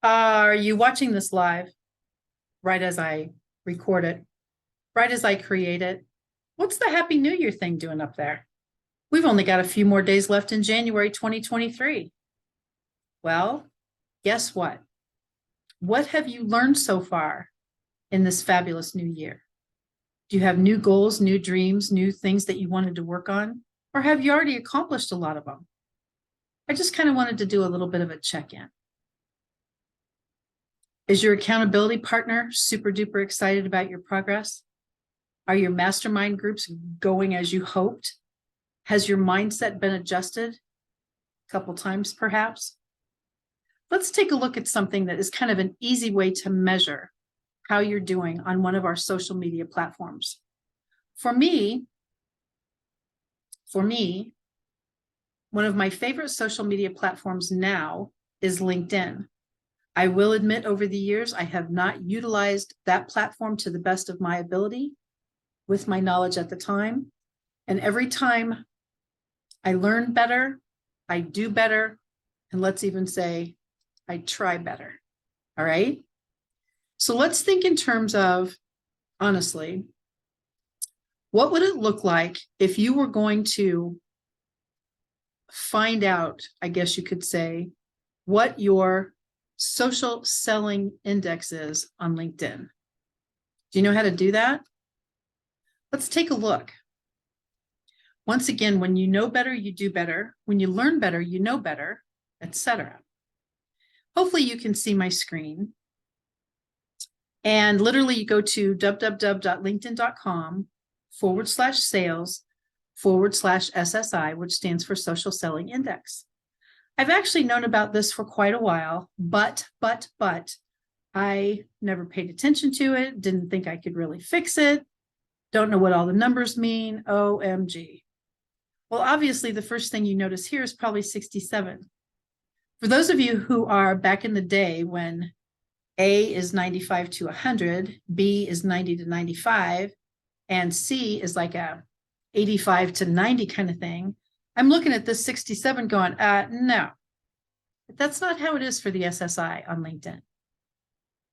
Are you watching this live right as I record it, right as I create it? What's the Happy New Year thing doing up there? We've only got a few more days left in January 2023. Well, guess what? What have you learned so far in this fabulous new year? Do you have new goals, new dreams, new things that you wanted to work on? Or have you already accomplished a lot of them? I just kind of wanted to do a little bit of a check-in. Is your accountability partner super duper excited about your progress? Are your mastermind groups going as you hoped? Has your mindset been adjusted a couple times perhaps? Let's take a look at something that is kind of an easy way to measure how you're doing on one of our social media platforms. For me, one of my favorite social media platforms now is LinkedIn. I will admit over the years, I have not utilized that platform to the best of my ability with my knowledge at the time. And every time I learn better, I do better, and let's even say I try better. All right. So let's think in terms of, honestly, what would it look like if you were going to find out, I guess you could say, what your social selling index is on LinkedIn? Do you know how to do that? Let's take a look. Once again, when you know better, you do better. When you learn better, you know better, etc. Hopefully you can see my screen. And literally you go to www.linkedin.com/sales/SSI, which stands for Social Selling Index. I've actually known about this for quite a while, but I never paid attention to it, didn't think I could really fix it, don't know what all the numbers mean, OMG. Well, obviously the first thing you notice here is probably 67. For those of you who are back in the day when A is 95 to 100, B is 90 to 95, and C is like a 85 to 90 kind of thing, I'm looking at this 67 going, no, but that's not how it is for the SSI on LinkedIn.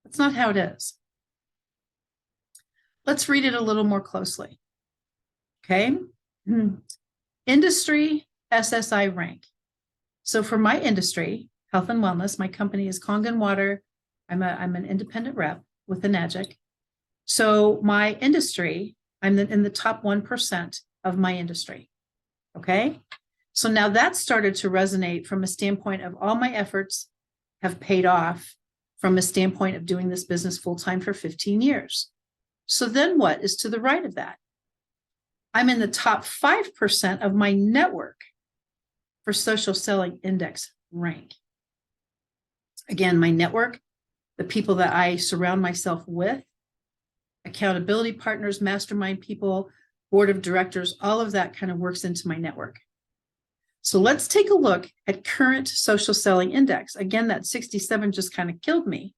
That's not how it is. Let's read it a little more closely. Okay. Industry SSI rank. So for my industry, health and wellness, my company is Kangen Water. I'm an independent rep with a NAGIC. So my industry, I'm in the top 1% of my industry. Okay. So now that started to resonate from a standpoint of all my efforts have paid off from a standpoint of doing this business full-time for 15 years. So then what is to the right of that? I'm in the top 5% of my network for social selling index rank. Again, my network, the people that I surround myself with, accountability partners, mastermind people, board of directors, all of that kind of works into my network. So let's take a look at current social selling index. Again, that 67 just kind of killed me.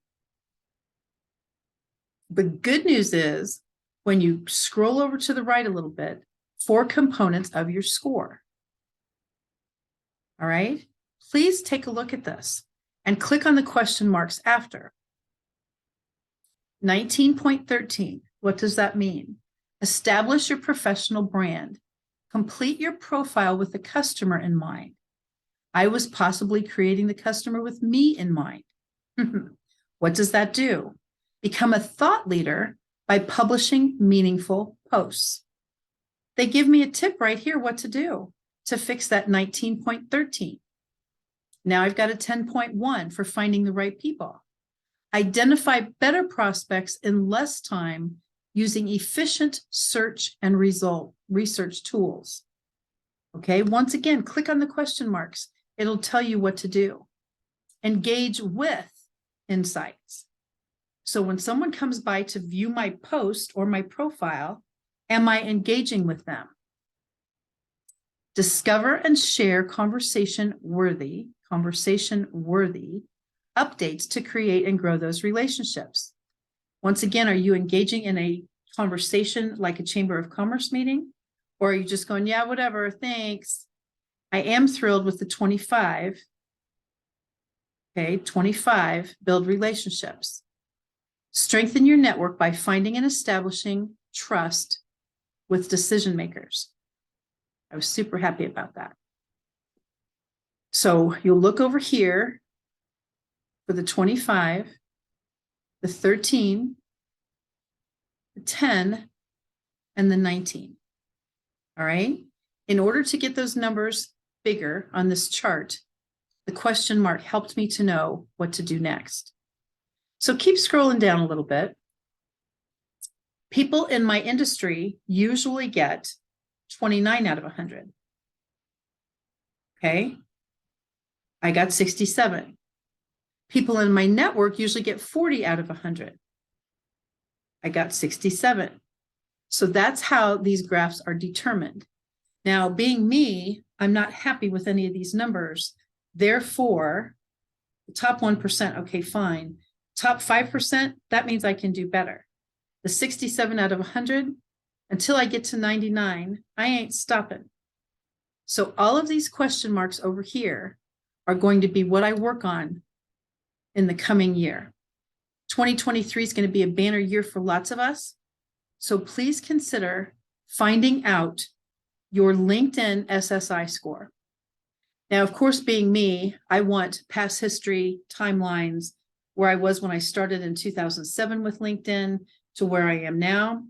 The good news is when you scroll over to the right a little bit, 4 components of your score. All right, please take a look at this and click on the question marks after. 19.13, what does that mean? Establish your professional brand. Complete your profile with the customer in mind. I was possibly creating the customer with me in mind. What does that do? Become a thought leader by publishing meaningful posts. They give me a tip right here what to do to fix that 19.13. Now I've got a 10.1 for finding the right people. Identify better prospects in less time using efficient search and research tools. Okay, once again, click on the question marks. It'll tell you what to do. Engage with insights. So when someone comes by to view my post or my profile, am I engaging with them? Discover and share conversation-worthy updates to create and grow those relationships. Once again, are you engaging in a conversation like a Chamber of Commerce meeting? Or are you just going, yeah, whatever, thanks. I am thrilled with the 25 Okay, 25, build relationships. Strengthen your network by finding and establishing trust with decision makers. I was super happy about that. So you'll look over here for the 25, the 13, the 10, and the 19. All right. In order to get those numbers bigger on this chart, the question mark helped me to know what to do next. So keep scrolling down a little bit. People in my industry usually get 29 out of 100. Okay. I got 67. People in my network usually get 40 out of 100. I got 67. So that's how these graphs are determined. Now, being me, I'm not happy with any of these numbers. Therefore, the top 1%, okay, fine. Top 5%, that means I can do better. The 67 out of 100, until I get to 99, I ain't stopping. So all of these question marks over here are going to be what I work on in the coming year. 2023 is going to be a banner year for lots of us. So please consider finding out your LinkedIn SSI score. Now, of course, being me, I want past history, timelines, where I was when I started in 2007 with LinkedIn to where I am now.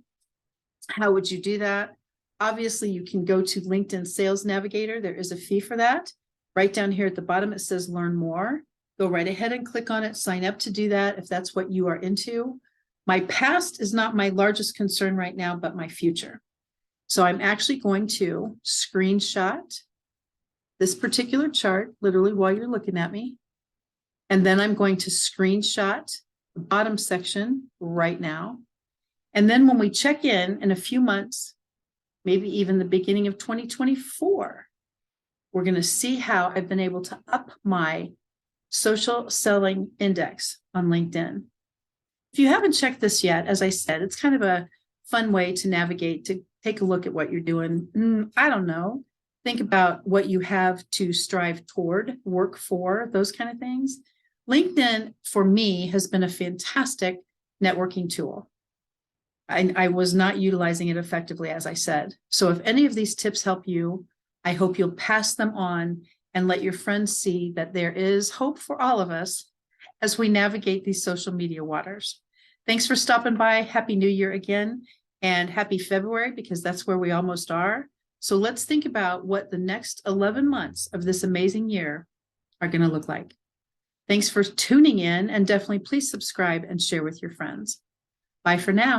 How would you do that? Obviously, you can go to LinkedIn Sales Navigator. There is a fee for that. Right down here at the bottom, it says Learn More. Go right ahead and click on it. Sign up to do that if that's what you are into. My past is not my largest concern right now, but my future. So I'm actually going to screenshot this particular chart, literally while you're looking at me. And then I'm going to screenshot the bottom section right now. And then when we check in a few months, maybe even the beginning of 2024, we're going to see how I've been able to up my social selling index on LinkedIn. If you haven't checked this yet, as I said, it's kind of a fun way to navigate, to take a look at what you're doing. I don't know. Think about what you have to strive toward, work for, those kind of things. LinkedIn, for me, has been a fantastic networking tool. I was not utilizing it effectively, as I said. So if any of these tips help you, I hope you'll pass them on and let your friends see that there is hope for all of us as we navigate these social media waters. Thanks for stopping by. Happy New Year again, and happy February, because that's where we almost are. So let's think about what the next 11 months of this amazing year are going to look like. Thanks for tuning in, and definitely please subscribe and share with your friends. Bye for now.